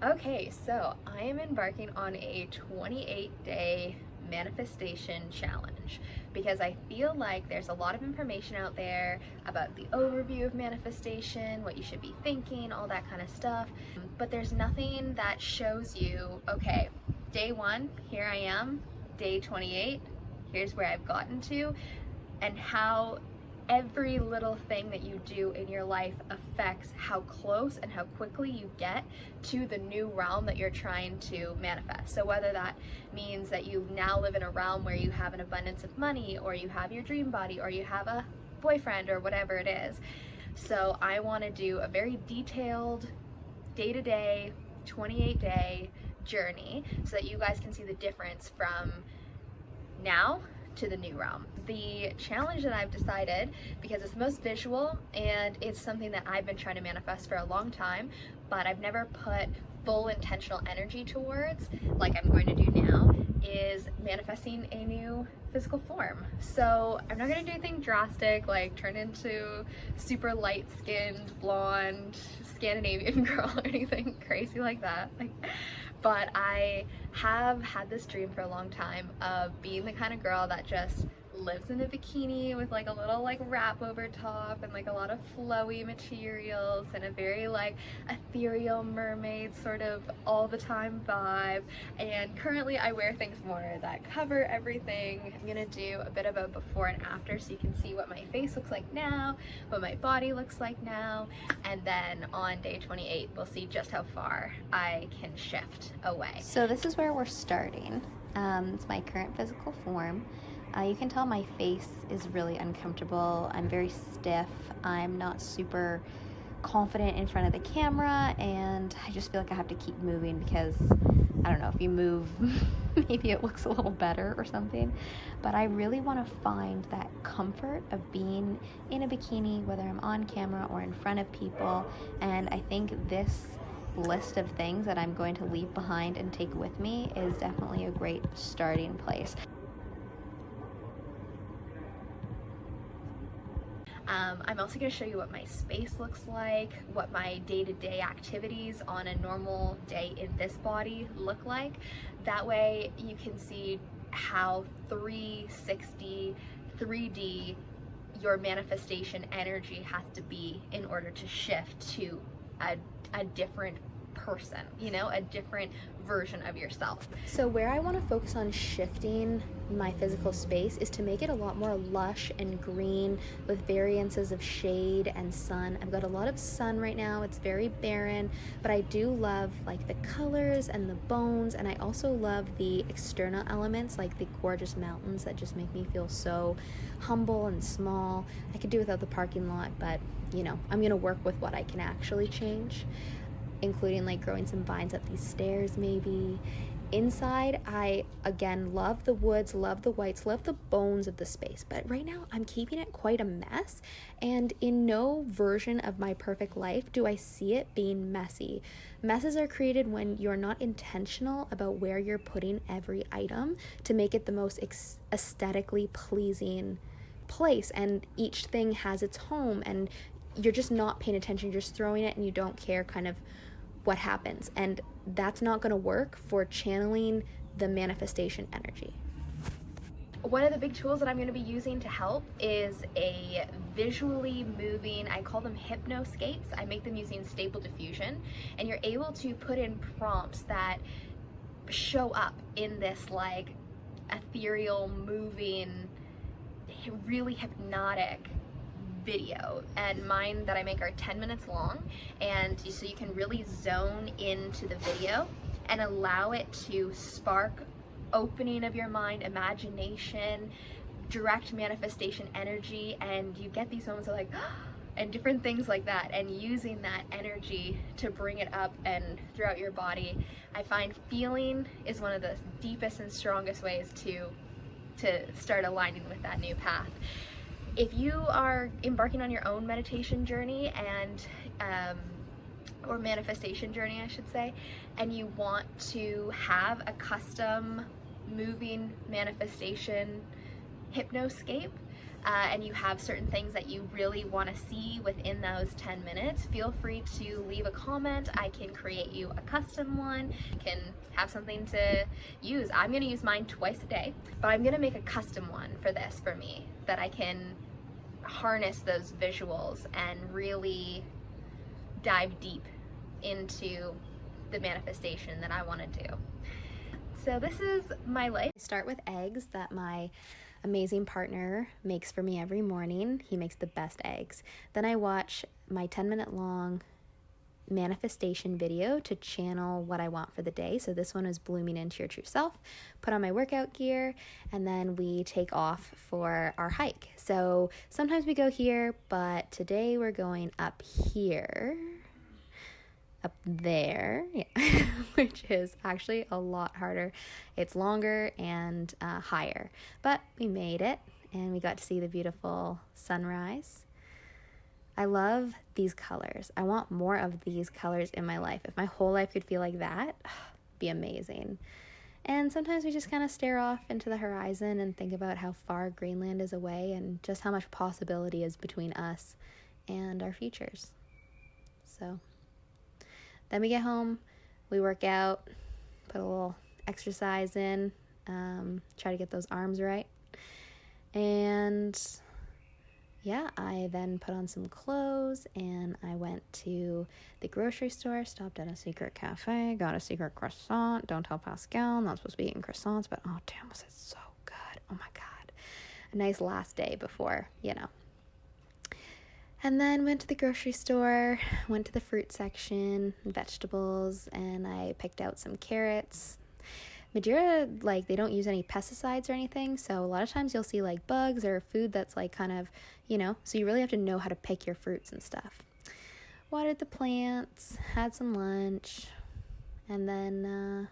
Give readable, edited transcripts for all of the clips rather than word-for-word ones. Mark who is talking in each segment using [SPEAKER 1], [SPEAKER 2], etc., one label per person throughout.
[SPEAKER 1] Okay, so I am embarking on a 28-day manifestation challenge because I feel like there's a lot of information out there about the overview of manifestation, what you should be thinking, all that kind of stuff. But there's nothing that shows you, okay, day 1, here I am, day 28, here's where I've gotten to, and how every little thing that you do in your life affects how close and how quickly you get to the new realm that you're trying to manifest. So whether that means that you now live in a realm where you have an abundance of money, or you have your dream body, or you have a boyfriend, or whatever it is. So I want to do a very detailed day-to-day 28-day journey so that you guys can see the difference from now to the new realm. The challenge that I've decided, because it's most visual and it's something that I've been trying to manifest for a long time, but I've never put full intentional energy towards, like I'm going to do now, is manifesting a new physical form. So I'm not going to do anything drastic like turn into super light-skinned blonde Scandinavian girl or anything crazy like that. But I have had this dream for a long time of being the kind of girl that just lives in a bikini with like a little like wrap over top and like a lot of flowy materials and a very like ethereal mermaid sort of all the time vibe. And currently I wear things more that cover everything. I'm gonna do a bit of a before and after so you can see what my face looks like now, what my body looks like now, and then on day 28 we'll see just how far I can shift away.
[SPEAKER 2] So this is where we're starting. It's my current physical form. You can tell my face is really uncomfortable. I'm very stiff. I'm not super confident in front of the camera, and I just feel like I have to keep moving because, I don't know, if you move, maybe it looks a little better or something. But I really want to find that comfort of being in a bikini, whether I'm on camera or in front of people. And I think this list of things that I'm going to leave behind and take with me is definitely a great starting place.
[SPEAKER 1] I'm also going to show you what my space looks like, what my day-to-day activities on a normal day in this body look like. That way you can see how 360, 3D your manifestation energy has to be in order to shift to a different person, you know, a different version of yourself. So where I want to focus on shifting my physical space is to make it a lot more lush and green with variances of shade and sun. I've got a lot of sun right now. It's very barren, but I do love like the colors and the bones, and I also love the external elements like the gorgeous mountains that just make me feel so humble and small. I could do without the parking lot, but you know, I'm gonna work with what I can actually change, including like growing some vines up these stairs maybe. Inside, I again love the woods, love the whites, love the bones of the space, but right now I'm keeping it quite a mess, and in no version of my perfect life do I see it being messy. Messes are created when you're not intentional about where you're putting every item to make it the most aesthetically pleasing place, and each thing has its home, and you're just not paying attention, you're just throwing it and you don't care kind of what happens, and that's not going to work for channeling the manifestation energy. One of the big tools that I'm going to be using to help is a visually moving, I call them hypnoscapes. I make them using Stable Diffusion, and you're able to put in prompts that show up in this like ethereal, moving, really hypnotic video. And mine that I make are 10 minutes long, and so you can really zone into the video and allow it to spark opening of your mind, imagination, direct manifestation energy, and you get these moments of like and different things like that, and using that energy to bring it up and throughout your body. I find feeling is one of the deepest and strongest ways to start aligning with that new path. If you are embarking on your own meditation journey and or manifestation journey, I should say, and you want to have a custom moving manifestation hypnoscape, and you have certain things that you really want to see within those 10 minutes, feel free to leave a comment. I can create you a custom one, can have something to use. I'm going to use mine twice a day, but I'm going to make a custom one for this for me that I can harness those visuals and really dive deep into the manifestation that I want to do. So this is my life.
[SPEAKER 2] I start with eggs that my amazing partner makes for me every morning. He makes the best eggs. Then I watch my 10-minute long manifestation video to channel what I want for the day. So this one is blooming into your true self. Put on my workout gear, and then we take off for our hike. So sometimes we go here, but today we're going up here, up there, yeah, which is actually a lot harder. It's longer and higher, but we made it, and we got to see the beautiful sunrise. I love these colors. I want more of these colors in my life. If my whole life could feel like that, it'd be amazing. And sometimes we just kind of stare off into the horizon and think about how far Greenland is away and just how much possibility is between us and our futures. So then we get home, we work out, put a little exercise in, try to get those arms right. And yeah, I then put on some clothes and I went to the grocery store, stopped at a secret cafe, got a secret croissant. Don't tell Pascal, not supposed to be eating croissants, but oh damn, was it so good. Oh my God. A nice last day before, And then went to the grocery store, went to the fruit section, vegetables, and I picked out some carrots. Madeira, they don't use any pesticides or anything, so a lot of times you'll see bugs or food that's kind of, so you really have to know how to pick your fruits and stuff. Watered the plants, had some lunch, and then,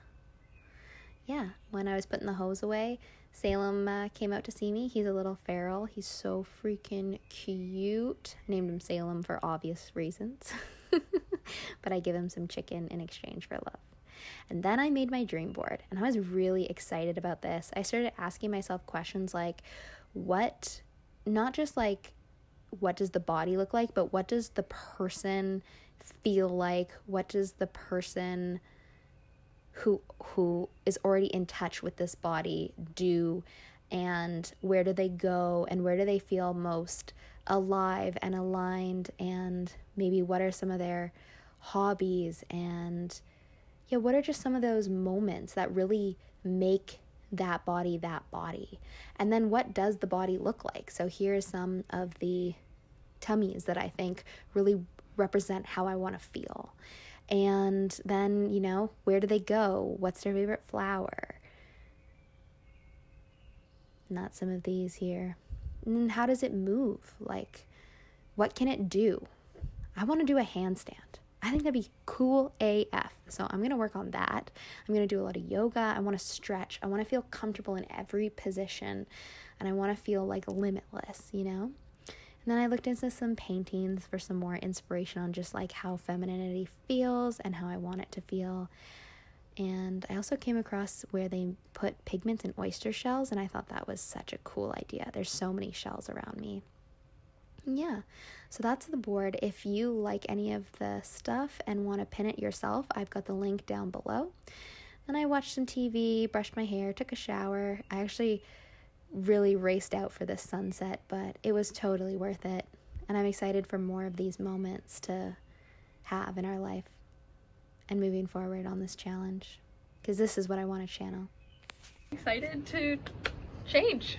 [SPEAKER 2] when I was putting the hose away, Salem came out to see me. He's a little feral. He's so freaking cute. I named him Salem for obvious reasons, but I give him some chicken in exchange for love. And then I made my dream board, and I was really excited about this. I started asking myself questions like, what, not just what does the body look like, but what does the person feel like? What does the person who is already in touch with this body do? And where do they go? And where do they feel most alive and aligned? And maybe what are some of their hobbies? And what are just some of those moments that really make that body that body? And then what does the body look like? So here's some of the tummies that I think really represent how I want to feel. And then, where do they go? What's their favorite flower? Not some of these here. And how does it move? What can it do? I want to do a handstand. I think that'd be cool AF. So I'm going to work on that. I'm going to do a lot of yoga. I want to stretch. I want to feel comfortable in every position. And I want to feel limitless, And then I looked into some paintings for some more inspiration on just how femininity feels and how I want it to feel. And I also came across where they put pigments in oyster shells. And I thought that was such a cool idea. There's so many shells around me. Yeah, so that's the board. If you like any of the stuff and want to pin it yourself, I've got the link down below. Then I watched some TV, brushed my hair, took a shower. I actually really raced out for this sunset, but it was totally worth it. And I'm excited for more of these moments to have in our life and moving forward on this challenge, because this is what I want to channel.
[SPEAKER 1] Excited to change.